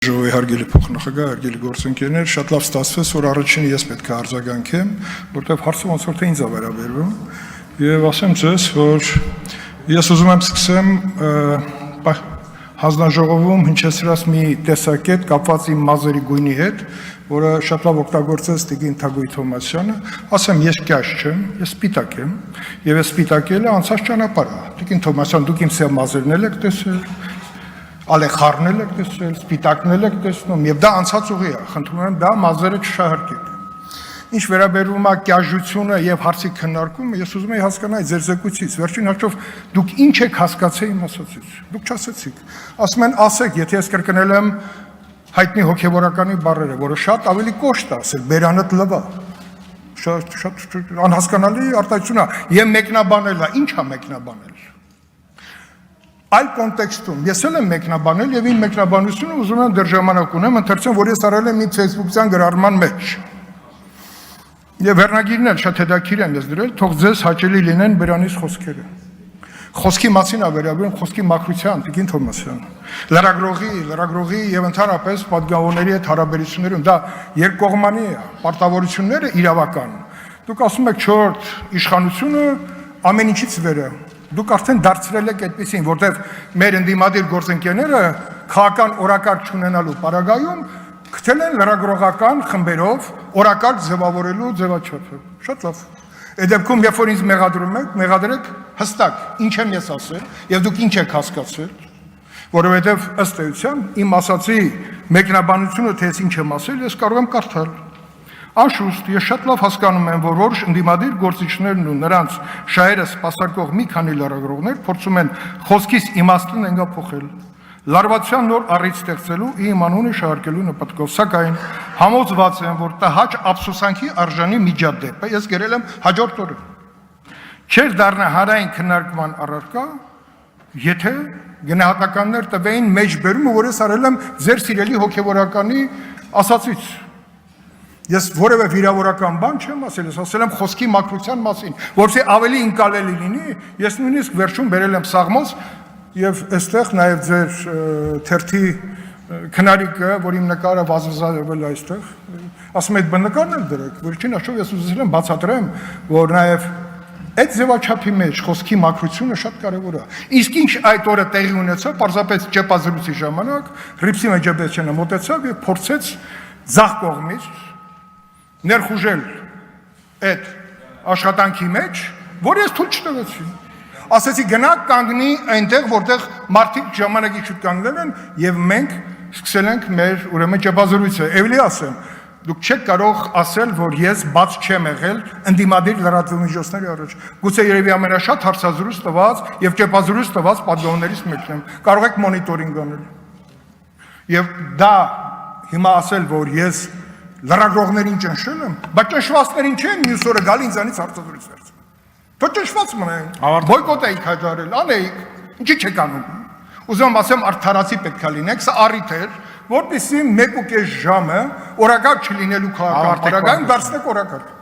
Ժողովի հարգելի փոխնախագահ, հարգելի գործընկերներ, շատ լավ ստացվեց, որ առաջինը ես պետք է արձագանքեմ, որտեղ հարցը ոնց որ թե ինձ է վերաբերվում, եւ ասեմ ձեզ, որ ես ուզում եմ սկսեմ հանձնաժողովում հնչեցրած մի տեսակետ կապված իմ մազերի գույնի հետ, որը շատ լավ օգտագործեց Տիկին Թագուհի Թոմասյանը, ասեմ ես կյաճ չեմ, ես սպիտակ եմ, եւ ես սպիտակելը անցած ճանապարհ է։ Տիկին Թոմասյան, դուք իմ սև մազերն եք տեսել, ալեխարնել եք տեսել, սպիտակնել եք տեսնում, եւ դա անցած ուղի է, խնդրում եմ դա մազերը չշահարկեք։ Ինչ վերաբերում է կյաժությունը եւ հարցի քննարկումը, ես ուզում եի հասկանալ ձեր զեկույցից, վերջին հաշվով դուք ինչ եք հասկացել իմ ասածից։ Դուք չասեցիք։ Ասում են, ասեք, եթե ես կրկնել եմ հայտնի հոգեվորականի բառերը, որը շատ ավելի կոշտ է, ասել բերանդ լվա։ Շատ անհասկանալի արտահայտություն է։ Եվ մեկնաբանել է, ի՞նչ է մեկնաբանել։ Այլ կոնտեքստում ես էլ եմ մեկնաբանել եւ իմ մեկնաբանությունը ուզում եմ դեռ ժամանակ ունեմ ընթերցեմ, որ ես արել եմ իմ Facebook-յան գրառման մեջ։ Եվ վերնագիրն էլ շատ հետաքրքիր եմ ես դրել, թող ձեզ հաճելի լինեն բերանից խոսքերը։ Խոսքի մասին է վերաբերում, խոսքի մաքրության, Տիկին Թոմասյան։ Լրագրողի եւ ընդհանրապես պատգամավորների հետ հարաբերություններում դա երկկողմանի է, պարտավորությունները իրավական։ Դուք ասում եք 4 իշխանությունը ամեն ինչից վեր է։ Դուք արդեն դարձրել եք այդպեսին, որտեղ մեր ընդդիմադիր գործընկերները քաղաքական օրակարգ չունենալու պարագայում գտել են լրագրողական խմբերով օրակարգ ձևավորելու ձևաչափը։ Շատ լավ։ Այդ դեպքում, երբ որ ինձ մեղադրում եք, մեղադրեք հստակ, ինչ եմ ես ասել, եւ դուք ինչ եք հասկացել, որովհետեւ ըստ էության իմ ասացի մեկնաբանությունը, թե ես ինչ եմ ասել, ես կարող եմ կարդալ։ Անշուշտ, ես շատ լավ հասկանում եմ, որ որոշ ընդդիմադիր գործիչներն ու նրանց շահերը սպասարկող մի քանի լրագրողներ փորձում են խոսքից իմաստուն ենգափոխել, լարվածության նոր առիթ ստեղծելու իմ անունը շահարկելու նպատակով, սակայն համոզված եմ, որ տհաճ ափսոսանքի արժանի միջադեպը ես գրել եմ հաջորդ օրը։ Չէր դառնա հանրային քննարկման առարկա, եթե գնահատականներ տվեին մեջբերումը, որ ես արել եմ ձեր սիրելի հոգեվորականի ասածից։ Ես որևէ վիրավորական բան չեմ ասել, ես ասել եմ խոսքի մաքրության մասին, որովհետեւ ավելի ինկալելի լինի, ես նույնիսկ վերջում բերել եմ սաղմոս եւ այստեղ նաեւ ձեր թերթի քնարիկը, որ իմ նկարը վազվզավել այստեղ, ասում եք բնականն եմ դրեք, վերջին հաշվով ես ուզում եմ բացատրեմ, որ նաեւ այդ ձևաչափի մեջ խոսքի մաքրությունը շատ կարևոր է։ Իսկ ինչ այդ օրը տեղի ունեցավ, պարզապես ճեպազրույցի ժամանակ Հռիփսիմե Ջեբեսյանը մոտեցավ եւ փորձեց ձախ կողմից ներխուժել այդ աշխատանքի մեջ, որ ես թույլ չտվեցի։ Ասեցի գնա կանգնի այնտեղ, որտեղ մարդիկ ժամանակի շուտ կանգնել են եւ մենք սկսել ենք մեր ուրեմն ճեպազրույցը։ Էլի ասեմ, դուք չեք կարող ասել, որ ես բաց չեմ եղել ընդդիմադիր լրատվամիջոցների առաջ։ Գուցե երևի ամենաշատ հարցազրույց տված եւ ճեպազրույց տված պատգամներից մեկն եմ։ Կարող եք մոնիտորինգ անել։ Եվ դա հիմա ասել, որ ես լրագրողներին ճնշել եմ, բայց ճնշվածներին չեմ մյուս օրը գալ ինձանից հարցազրույց վերցնել։ Դու ճնշված մնաք, բոյկոտ էիք հայտարարել, անեիք, ինչի չեք անում։ Ուզում ասեմ արդարացի պետք է լինեք, սա առիթ էր, որպեսզի 1.5 ժամը օրակարգ չլինելու քաղաքական պարագայում դարձնեք օրակարգ։